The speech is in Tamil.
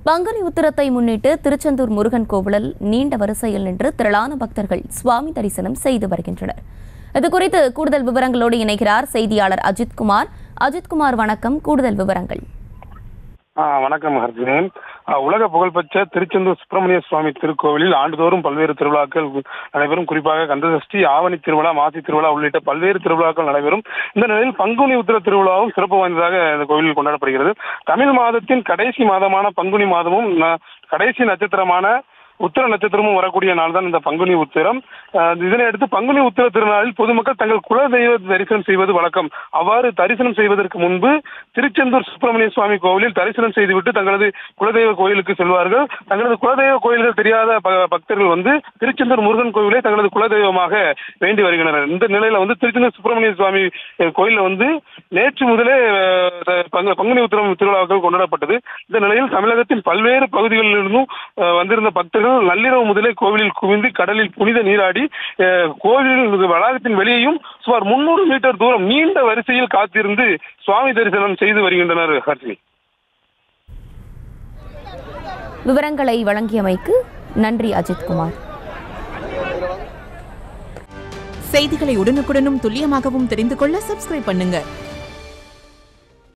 பங்குனி உத்திரத்தை முன்னிட்டு திருச்செந்தூர் முருகன் கோவிலில் நீண்ட வரிசையில் நின்று திரளான பக்தர்கள் சுவாமி தரிசனம் செய்து வருகின்றனர். இதுகுறித்து கூடுதல் விவரங்களோடு இணைகிறார் செய்தியாளர் அஜித்குமார். அஜித்குமார், வணக்கம். கூடுதல் விவரங்கள். வணக்கம் ஹர்ஜினி. உலக புகழ்பெற்ற திருச்செந்தூர் சுப்பிரமணிய சுவாமி திருக்கோவிலில் ஆண்டுதோறும் பல்வேறு திருவிழாக்கள் நடைபெறும். குறிப்பாக கந்தசஷ்டி, ஆவணி திருவிழா, மாசி திருவிழா உள்ளிட்ட பல்வேறு திருவிழாக்கள் நடைபெறும். இந்த நிலையில் பங்குனி உத்திர திருவிழாவும் சிறப்பு வாய்ந்ததாக இந்த கோவிலில் கொண்டாடப்படுகிறது. தமிழ் மாதத்தின் கடைசி மாதமான பங்குனி மாதமும் கடைசி நட்சத்திரமான உத்திர நட்சத்திரமும் வரக்கூடிய நாள் தான் இந்த பங்குனி உத்திரம். இதனையடுத்து பங்குனி உத்திர திருநாளில் பொதுமக்கள் தங்கள் குலதெய்வ தரிசனம் செய்வது வழக்கம். அவ்வாறு தரிசனம் செய்வதற்கு முன்பு திருச்செந்தூர் சுப்பிரமணிய சுவாமி கோவிலில் தரிசனம் செய்துவிட்டு தங்களது குலதெய்வ கோயிலுக்கு செல்வார்கள். தங்களது குலதெய்வ கோயில்கள் தெரியாத பக்தர்கள் திருச்செந்தூர் முருகன் கோவிலை தங்களது குலதெய்வமாக வேண்டி வருகின்றனர். இந்த நிலையில திருச்செந்தூர் சுப்பிரமணிய சுவாமி கோயிலில் நேற்று முதலே பங்குனி உத்திரம் திருவிழாக்கள் கொண்டாடப்பட்டது. இந்த நிலையில் தமிழகத்தின் பல்வேறு பகுதிகளிலிருந்தும் வந்திருந்த பக்தர்கள் நள்ளிரவு முதலே கோவிலில் குவிந்து கடலில் புனித நீராடி கோவில் வளாகத்தின் வெளியேயும் சுமார் 300 மீட்டர் தூரம் நீண்ட வரிசையில் காத்திருந்து சுவாமி தரிசனம் செய்து வருகின்றனர். ஹர்ஷினி, விவரங்களை வழங்கியமைக்கு நன்றி அஜித்குமார். செய்திகளை உடனுக்குடனும் துல்லியமாகவும் தெரிந்து கொள்ள சப்ஸ்கிரைப் பண்ணுங்க.